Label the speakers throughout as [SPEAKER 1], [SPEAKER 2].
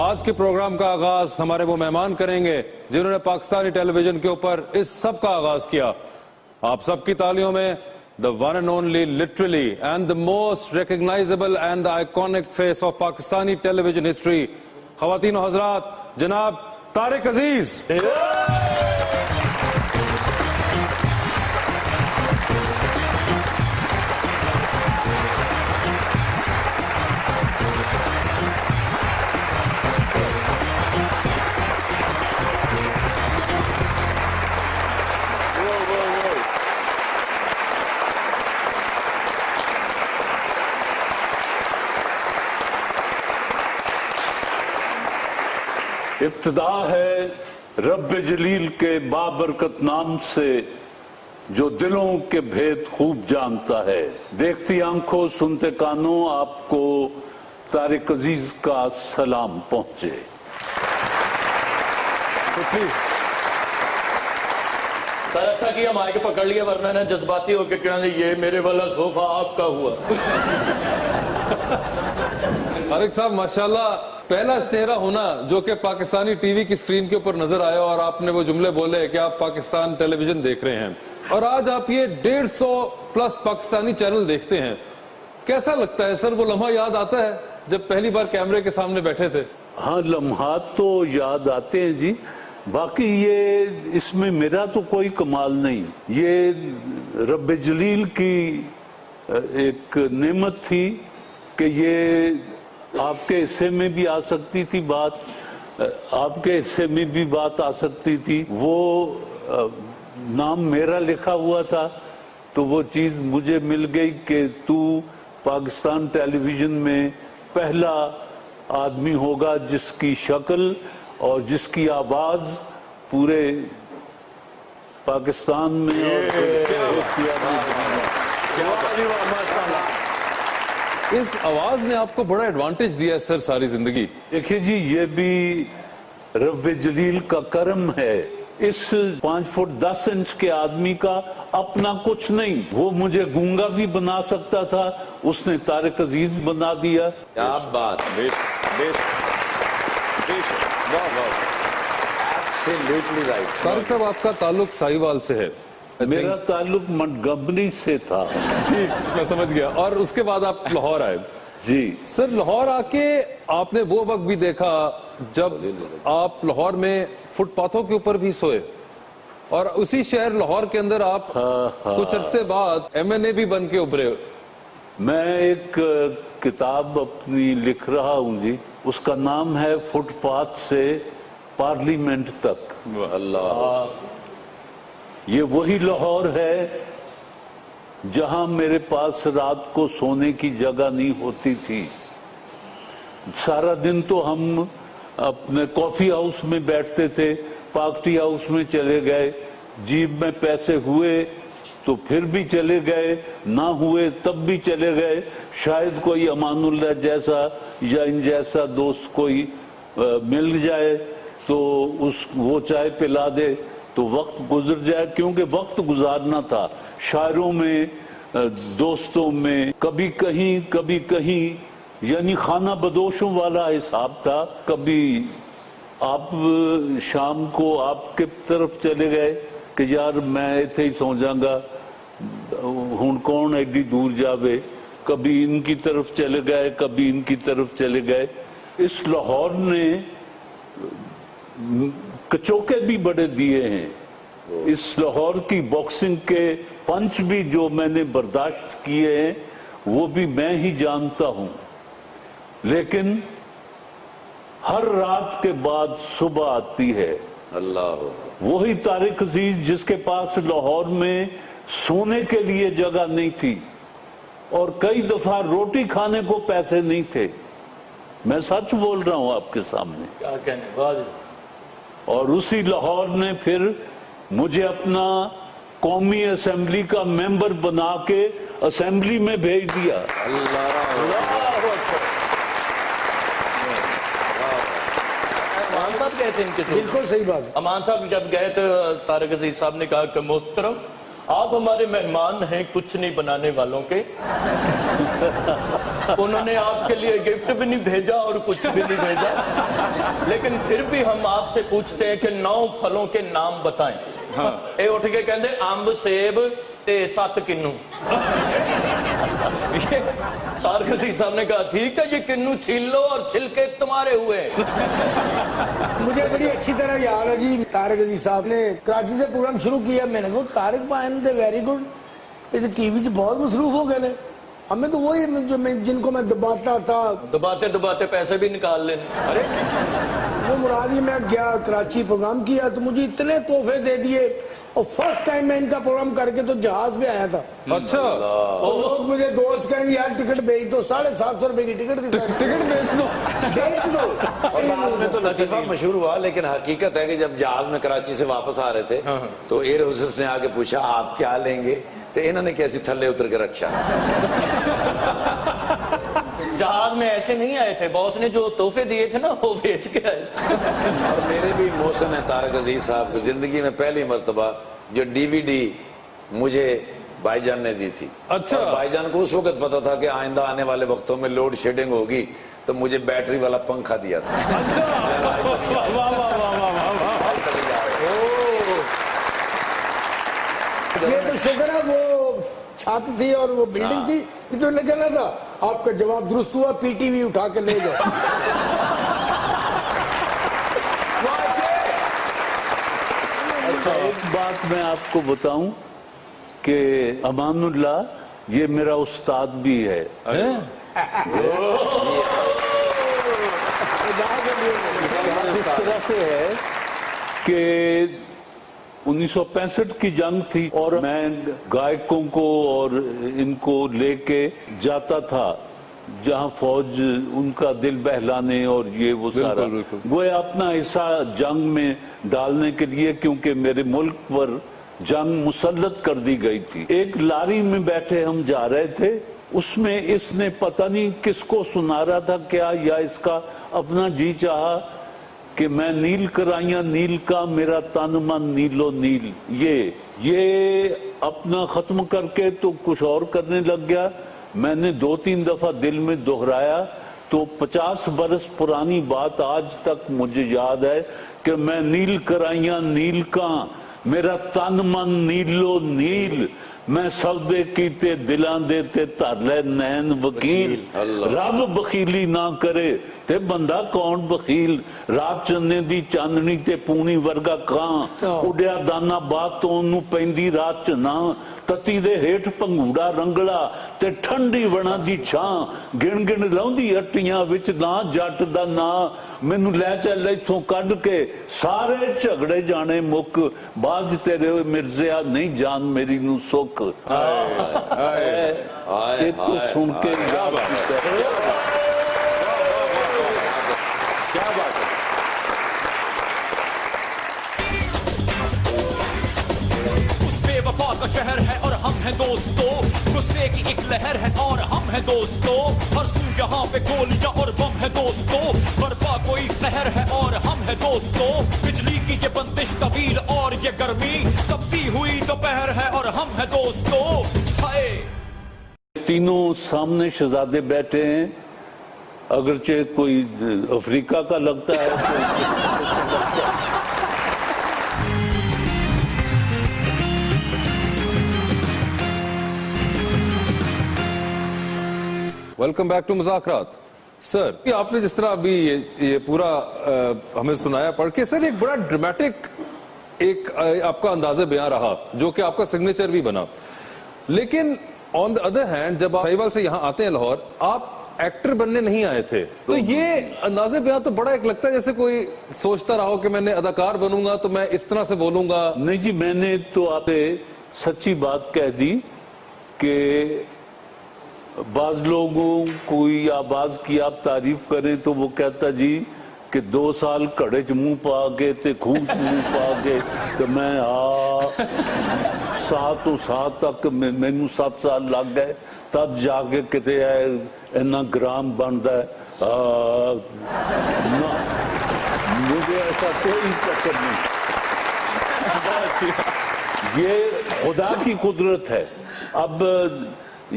[SPEAKER 1] آج کے پروگرام کا آغاز ہمارے وہ مہمان کریں گے جنہوں نے پاکستانی ٹیلی ویژن کے اوپر اس سب کا آغاز کیا. آپ سب کی تالیوں میں the one and only, literally, and the most recognizable and the iconic face of Pakistani television history, خواتین و حضرات, جناب طارق عزیز.
[SPEAKER 2] ابتدا ہے رب جلیل کے بابرکت نام سے جو دلوں کے بھید خوب جانتا ہے. دیکھتی آنکھوں سنتے کانوں آپ کو طارق عزیز کا سلام پہنچے.
[SPEAKER 3] سر اچھا کیا مائک پکڑ لیا ورنہ نے جذباتی ہو کے کہنا یہ میرے والا صوفہ آپ کا ہوا.
[SPEAKER 1] طارق صاحب ماشاءاللہ پہلا چہرہ ہونا جو کہ پاکستانی ٹی وی کی سکرین کے اوپر نظر آیا اور آپ نے وہ جملے بولے کہ آپ پاکستان ٹیلی ویژن دیکھ رہے ہیں اور آج آپ یہ 150+ پاکستانی چینل دیکھتے ہیں. کیسا لگتا ہے سر؟ وہ لمحہ یاد آتا ہے جب پہلی بار کیمرے کے سامنے بیٹھے تھے؟
[SPEAKER 2] ہاں لمحات تو یاد آتے ہیں جی. باقی یہ اس میں میرا تو کوئی کمال نہیں. یہ رب جلیل کی ایک نعمت تھی کہ یہ آپ کے حصے میں بھی آ سکتی تھی بات, آپ کے حصے میں بھی بات آ سکتی تھی. وہ نام میرا لکھا ہوا تھا تو وہ چیز مجھے مل گئی کہ تو پاکستان ٹیلی ویژن میں پہلا آدمی ہوگا جس کی شکل اور جس کی آواز پورے پاکستان میں
[SPEAKER 1] اس آواز نے آپ کو بڑا ایڈوانٹیج دیا ہے سر ساری زندگی.
[SPEAKER 2] دیکھیں جی یہ بھی رب جلیل کا کرم ہے. اس 5 فٹ 10 انچ کے آدمی کا اپنا کچھ نہیں. وہ مجھے گونگا بھی بنا سکتا تھا, اس نے طارق عزیز بنا دیا.
[SPEAKER 3] کیا بات.
[SPEAKER 1] طارق صاحب آپ کا تعلق ساہیوال سے ہے.
[SPEAKER 2] میرا تعلق منٹگمری سے تھا.
[SPEAKER 1] ٹھیک میں سمجھ گیا. اور اس کے بعد آپ لاہور آئے.
[SPEAKER 2] جی
[SPEAKER 1] سر لاہور آ کے آپ نے وہ وقت بھی دیکھا جب آپ لاہور میں فٹ پاتھوں کے اوپر بھی سوئے اور اسی شہر لاہور کے اندر آپ کچھ عرصے بعد MNA بھی بن کے ابھرے.
[SPEAKER 2] میں ایک کتاب اپنی لکھ رہا ہوں جی, اس کا نام ہے فٹ پاتھ سے پارلیمنٹ تک.
[SPEAKER 3] اللہ.
[SPEAKER 2] یہ وہی لاہور ہے جہاں میرے پاس رات کو سونے کی جگہ نہیں ہوتی تھی. سارا دن تو ہم اپنے کافی ہاؤس میں بیٹھتے تھے, پارٹی ہاؤس میں چلے گئے, جیب میں پیسے ہوئے تو پھر بھی چلے گئے, نہ ہوئے تب بھی چلے گئے. شاید کوئی امان اللہ جیسا یا ان جیسا دوست کوئی مل جائے تو وہ چائے پلا دے تو وقت گزر جائے, کیونکہ وقت گزارنا تھا. شاعروں میں, دوستوں میں, کبھی کہیں یعنی خانہ بدوشوں والا حساب تھا. کبھی آپ شام کو آپ کے طرف چلے گئے کہ یار میں ایتھے ہی سو جاؤں گا, ہن کون ایڈی دور جاوے. کبھی ان کی طرف چلے گئے, کبھی ان کی طرف چلے گئے. اس لاہور نے کچوکے بھی بڑے دیے ہیں. اس لاہور کی باکسنگ کے پنچ بھی جو میں نے برداشت کیے ہیں وہ بھی میں ہی جانتا ہوں. لیکن ہر رات کے بعد صبح آتی ہے.
[SPEAKER 3] اللہ.
[SPEAKER 2] وہی طارق عزیز جس کے پاس لاہور میں سونے کے لیے جگہ نہیں تھی اور کئی دفعہ روٹی کھانے کو پیسے نہیں تھے. میں سچ بول رہا ہوں آپ کے سامنے.
[SPEAKER 3] کیا کہنے بعد.
[SPEAKER 2] اور اسی لاہور نے پھر مجھے اپنا قومی اسمبلی کا ممبر بنا کے اسمبلی میں بھیج دیا.
[SPEAKER 3] امان صاحب کہتے ہیں ان کے
[SPEAKER 4] بالکل صحیح بات.
[SPEAKER 3] امان صاحب جب گئے تو طارق عزیز صاحب نے کہا کہ محترم آپ ہمارے مہمان ہیں کچھ نہیں بنانے والوں کے. انہوں نے آپ کے لیے گفٹ بھی نہیں بھیجا اور کچھ بھی نہیں بھیجا, لیکن پھر بھی ہم آپ سے پوچھتے ہیں کہ 9 پھلوں کے نام بتائیں. اے اٹھ کے کہندے امب سیب تے 7 کنو. طارق عزیز صاحب نے کہا ٹھیک ہے یہ کنو چھیل لو اور چھلکے تمہارے ہوئے.
[SPEAKER 4] مجھے بڑی اچھی طرح یاد ہے جی, طارق عزیز صاحب نے کراچی سے پروگرام شروع کیا, میں نے کہا طارق بھائی دے ویری گڈ, یہ ٹی وی سے بہت مصروف ہو گئے. ہمیں تو وہی جن کو میں دباتا تھا,
[SPEAKER 3] دباتے دباتے پیسے بھی نکال لینے. ارے
[SPEAKER 4] وہ مراد ہی, میں گیا کراچی پروگرام کیا تو مجھے اتنے تحفے دے دیے, اور فرسٹ ٹائم میں ان کا پروگرام کر کے تو جہاز پہ آیا تھا.
[SPEAKER 1] اچھا,
[SPEAKER 4] اور لوگ مجھے دوست کہیں یار ٹکٹ بھیج دو, 750 روپے کی ٹکٹ تھی.
[SPEAKER 1] ٹکٹ بیچ دو.
[SPEAKER 5] اور بعد میں تو لطیفہ مشہور ہوا, لیکن حقیقت ہے کہ جب جہاز میں کراچی سے واپس آ رہے تھے تو ایئر ہوسٹس نے آ کے پوچھا آپ کیا لیں گے, تو انہوں نے کیسی تھلے اتر کے رکشا.
[SPEAKER 3] جہاز میں ایسے نہیں آئے تھے, باس نے جو تحفے دیے تھے نا وہ بیچ کے آئے.
[SPEAKER 5] اور میرے بھی محسن ہے طارق عزیز صاحب کی زندگی میں پہلی مرتبہ جو ڈی وی ڈی مجھے بھائی جان نے دی تھی.
[SPEAKER 1] اچھا,
[SPEAKER 5] بھائی جان کو اس وقت پتا تھا کہ آئندہ آنے والے وقتوں میں لوڈ شیڈنگ ہوگی, تو مجھے بیٹری والا پنکھا دیا تھا.
[SPEAKER 4] یہ تو شکر ہے وہ چھت تھی اور وہ بلڈنگ تھی, یہ تو کہنا تھا آپ کا جواب درست ہوا, پی ٹی وی اٹھا کے لے جاؤ.
[SPEAKER 2] اچھا, ایک بات میں آپ کو بتاؤں کہ امان اللہ یہ میرا استاد بھی ہے. اس طرح سے ہے کہ 1965 کی جنگ تھی اور میں گائکوں کو اور ان کو لے کے جاتا تھا جہاں فوج ان کا دل بہلانے اور یہ وہ سارا وہ اپنا حصہ جنگ میں ڈالنے کے لیے, کیونکہ میرے ملک پر جنگ مسلط کر دی گئی تھی. ایک لاری میں بیٹھے ہم جا رہے تھے, اس میں اس نے پتہ نہیں کس کو سنا رہا تھا کیا, یا اس کا اپنا جی چاہا کہ میں نیل کرائیاں نیل کا میرا تن من نیلو نیل. یہ اپنا ختم کر کے تو کچھ اور کرنے لگ گیا. میں نے 2-3 دفعہ دل میں دہرایا تو 50 برس پرانی بات آج تک مجھے یاد ہے کہ میں نیل کرائیاں نیل کا میرا تن من نیلو نیل, میں سودے کیتے دلاں دیتے ترلے نین وکیل. رب بخیلی نہ کرے تے بندہ کون بخیل, رات چنے دی چاندنی تے پونی ورگا کان, اڈیا دانا بات تو انہوں پیندی رات چنا, تتی دے ہیٹ پنگوڑا رنگڑا تے ٹھنڈی ونا دی چھان, گن گن لوندی اٹیاں وچ نہ جٹ دا نا, مینوں لے چل ایتھوں کڈ کے سارے جھگڑے جانے مک, باج تیرے مرزیا نہیں جان میری نو سکھ. یہ تو سن کے
[SPEAKER 5] کیا بات ہے.
[SPEAKER 6] اس بے وفا کا شہر ہے اور ہم ہیں دوستو, غصے کی ایک لہر ہے اور ہم ہیں دوستو, ہر سو یہاں پہ گولیاں اور بم ہے دوستو, برپا کوئی قہر ہے اور ہم ہیں دوستو, بجلی کی یہ بندش طویل اور یہ گرمی, تبتی ہوئی دوپہر ہے اور ہم ہیں دوستو. ہائے
[SPEAKER 2] تینوں سامنے شہزادے بیٹھے ہیں, اگرچہ کوئی افریقہ کا لگتا ہے.
[SPEAKER 1] ویلکم بیک ٹو مذاکرات. سر آپ نے جس طرح ابھی یہ پورا ہمیں سنایا پڑھ کے, سر ایک بڑا ڈرامیٹک ایک آپ کا انداز بیان رہا جو کہ آپ کا سگنیچر بھی بنا, لیکن آن دا ادر ہینڈ جب آپ سہیوال سے یہاں آتے ہیں لاہور, آپ ایکٹر بننے نہیں آئے تھے, تو یہ انداز بیان تو بڑا ایک لگتا ہے جیسے کوئی سوچتا رہا ہو کہ میں نے اداکار بنوں گا تو میں اس طرح سے بولوں گا.
[SPEAKER 2] نہیں جی, میں نے تو آپ سے سچی بات کہہ دی کہ بعض لوگوں کوئی آواز کی آپ تعریف کریں تو وہ کہتا جی کہ 2 سال کڑے چ منہ پا گئے تے خوہ چ منہ پا گئے, تو میں 7 تک مینوں 7 سال لگ گئے تب جا کے کتے اینا گرام بنتا ہے. مجھے ایسا کوئی چکر نہیں. یہ خدا کی قدرت ہے. اب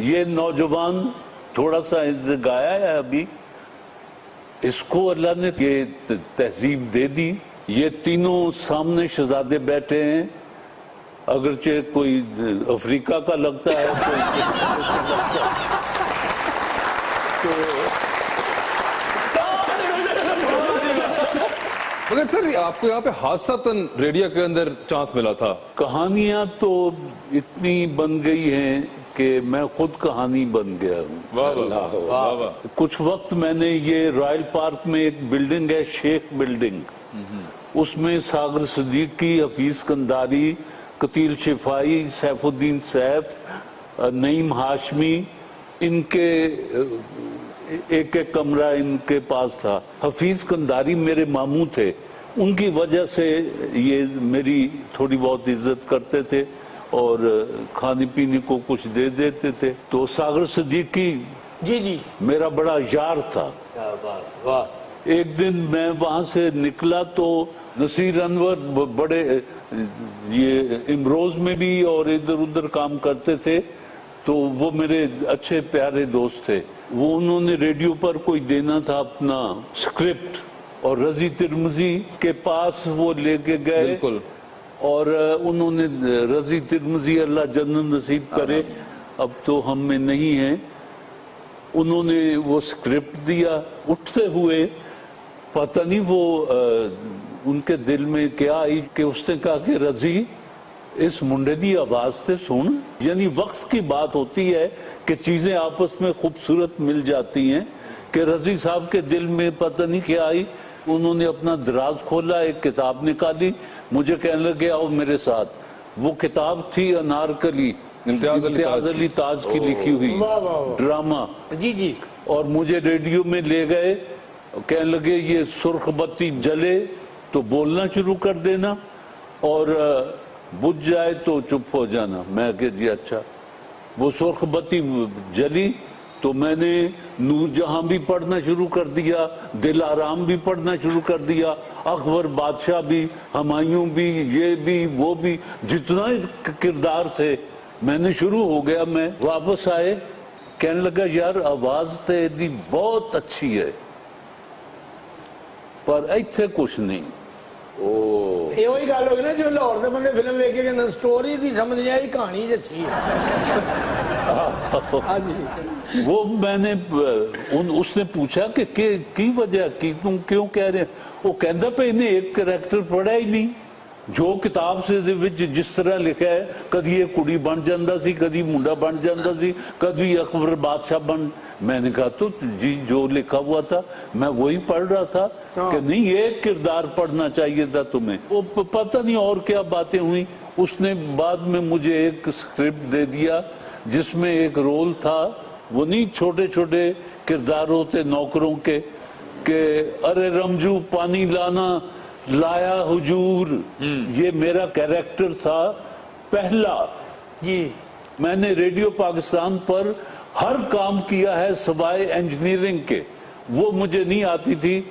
[SPEAKER 2] یہ نوجوان تھوڑا سا گایا ہے ابھی, اس کو اللہ نے یہ تہذیب دے دی. یہ تینوں سامنے شہزادے بیٹھے ہیں, اگرچہ کوئی افریقہ کا لگتا ہے
[SPEAKER 1] مگر سر آپ کو یہاں پہ حادثتاً ریڈیو کے اندر چانس ملا تھا.
[SPEAKER 2] کہانیاں تو اتنی بن گئی ہیں کہ میں خود کہانی بن گیا ہوں.
[SPEAKER 1] واہ واہ واہ.
[SPEAKER 2] کچھ وقت میں نے یہ رائل پارک میں ایک بلڈنگ ہے, شیخ بلڈنگ, اس میں ساغر صدیقی, حفیظ کنداری, قتیل شفائی, سیف الدین سیف, نعیم ہاشمی, ان کے ایک ایک کمرہ ان کے پاس تھا. حفیظ کنداری میرے ماموں تھے, ان کی وجہ سے یہ میری تھوڑی بہت عزت کرتے تھے اور کھانے پینے کو کچھ دے دیتے تھے. تو ساغر صدیقی
[SPEAKER 4] جی
[SPEAKER 2] میرا بڑا یار تھا.
[SPEAKER 4] واہ.
[SPEAKER 2] ایک دن میں وہاں سے نکلا تو نصیر انور بڑے یہ امروز میں بھی اور ادھر ادھر کام کرتے تھے, تو وہ میرے اچھے پیارے دوست تھے. وہ انہوں نے ریڈیو پر کوئی دینا تھا اپنا سکرپٹ, اور رضی ترمذی کے پاس وہ لے کے گئے.
[SPEAKER 1] بالکل.
[SPEAKER 2] اور انہوں نے, رضی ترمذی اللہ جنت نصیب کرے, اب تو ہم میں نہیں ہیں, انہوں نے وہ سکرپٹ دیا. اٹھتے ہوئے پتہ نہیں وہ ان کے دل میں کیا آئی کہ اس نے کہا کہ رضی اس منڈے دی آواز تے سن. یعنی وقت کی بات ہوتی ہے کہ چیزیں آپس میں خوبصورت مل جاتی ہیں, کہ رضی صاحب کے دل میں پتہ نہیں کیا آئی. انہوں نے اپنا دراز کھولا, ایک کتاب نکالی, مجھے کہنے لگے آؤ میرے ساتھ. وہ کتاب تھی انارکلی, امتیاز علی تاج کی لکھی ہوئی ڈرامہ.
[SPEAKER 4] جی.
[SPEAKER 2] اور مجھے ریڈیو میں لے گئے, کہنے لگے یہ سرخ بتی جلے تو بولنا شروع کر دینا, اور بجھ جائے تو چپ ہو جانا. میں کہ جی اچھا. وہ سرخ بتی جلی تو میں نے نور جہاں بھی پڑھنا شروع کر دیا, دل آرام بھی پڑھنا شروع کر دیا, اکبر بادشاہ بھی, ہمایوں بھی, یہ بھی وہ بھی, جتنا کردار تھے میں نے شروع ہو گیا. میں واپس آئے, کہنے لگا یار آواز تے دی بہت اچھی ہے پر ایتھے کچھ نہیں.
[SPEAKER 4] یہ وہی گل ہوگی نا جو لاہور کے بندے فلم ویک کے کہتے سٹوری دی سمجھ نہیں آئی, کہانی اچھی ہے.
[SPEAKER 2] وہ میں نے اس نے پوچھا کہ کی وجہ کی تم کیوں کہہ رہے ہیں. وہ کہندا پہ انہیں ایک کریکٹر پڑھا ہی نہیں جو کتاب سے جس طرح لکھا ہے. کدی یہ کڑی بن جاندہ سی, کدی منڈا بن جاندہ سی, کدی اکبر بادشاہ بن. میں نے کہا تو جی جو لکھا ہوا تھا میں وہی پڑھ رہا تھا کہ نہیں ایک کردار پڑھنا چاہیے تھا تمہیں. وہ پتہ نہیں اور کیا باتیں ہوئی. اس نے بعد میں مجھے ایک سکرپٹ دے دیا جس میں ایک رول تھا, وہ نہیں چھوٹے چھوٹے کردار ہوتے نوکروں کے, کہ ارے رمجو پانی لانا لایا حجور. یہ میرا کیریکٹر تھا پہلا.
[SPEAKER 4] جی
[SPEAKER 2] میں نے ریڈیو پاکستان پر ہر کام کیا ہے سوائے انجینئرنگ کے, وہ مجھے نہیں آتی تھی,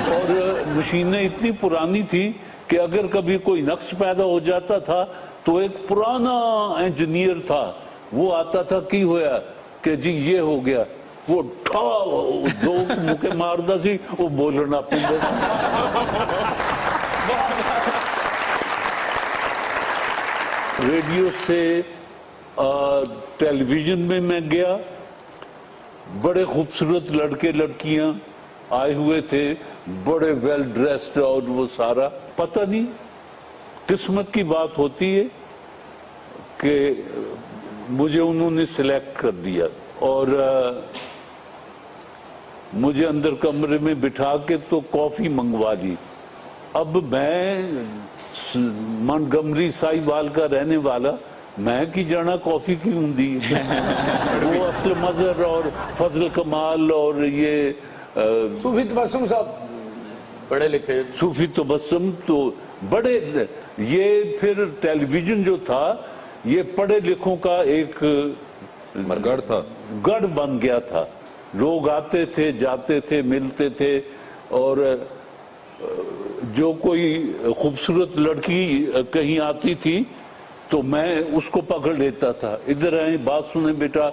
[SPEAKER 2] اور مشینیں اتنی پرانی تھی کہ اگر کبھی کوئی نقص پیدا ہو جاتا تھا تو ایک پرانا انجینئر تھا, وہ آتا تھا کی ہویا کہ جی یہ ہو گیا, وہ دو مکے ماردا سی, وہ بولنا پڑتا. ریڈیو سے ٹیلی ویژن میں گیا, بڑے خوبصورت لڑکے لڑکیاں آئے ہوئے تھے, بڑے ویل ڈریسڈ, اور وہ سارا پتہ نہیں قسمت کی بات ہوتی ہے کہ مجھے انہوں نے سلیکٹ کر دیا, اور مجھے اندر کمرے میں بٹھا کے تو کافی منگوا لی. اب میں منگمری سائی وال کا رہنے والا, میں کی جانا کافی کی ہوں دی. وہ اصل مظہر اور فضل کمال اور یہ
[SPEAKER 4] صوفی تبسم صاحب
[SPEAKER 3] پڑھے لکھے
[SPEAKER 2] صوفی تبسم تو بڑے. یہ پھر ٹیلی ویژن جو تھا یہ پڑھے لکھوں کا ایک
[SPEAKER 1] مرگڑ تھا,
[SPEAKER 2] گڑھ بن گیا تھا. لوگ آتے تھے جاتے تھے ملتے تھے, اور جو کوئی خوبصورت لڑکی کہیں آتی تھی تو میں اس کو پکڑ لیتا تھا, ادھر آئیں بات سنیں بیٹا,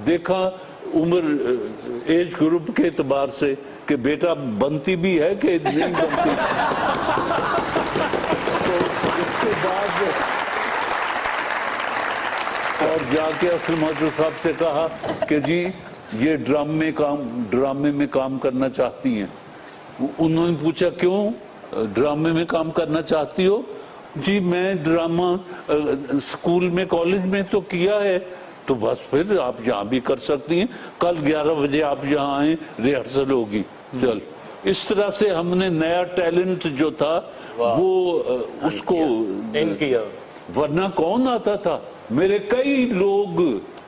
[SPEAKER 2] دیکھا عمر ایج گروپ کے اعتبار سے کہ بیٹا بنتی بھی ہے کہ نہیں بنتی. تو اس کے بعد اور جا کے اسلم حضرت صاحب سے کہا کہ جی یہ ڈرامے میں کام کرنا چاہتی ہیں. انہوں نے پوچھا کیوں ڈرامے میں کام کرنا چاہتی ہو؟ جی میں ڈرامہ اسکول میں کالج میں تو کیا ہے, تو بس پھر آپ یہاں بھی کر سکتی ہیں, کل 11 بجے آپ یہاں آئیں, ریہرسل ہوگی. چل اس طرح سے ہم نے نیا ٹیلنٹ جو تھا وہ اس کو
[SPEAKER 3] کیا,
[SPEAKER 2] ورنہ کون آتا تھا. میرے کئی لوگ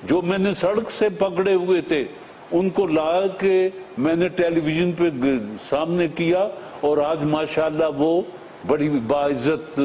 [SPEAKER 2] جو میں نے سڑک سے پکڑے ہوئے تھے ان کو لا کے میں نے ٹیلی ویژن پہ سامنے کیا, اور آج ماشاءاللہ وہ بڑی باعزت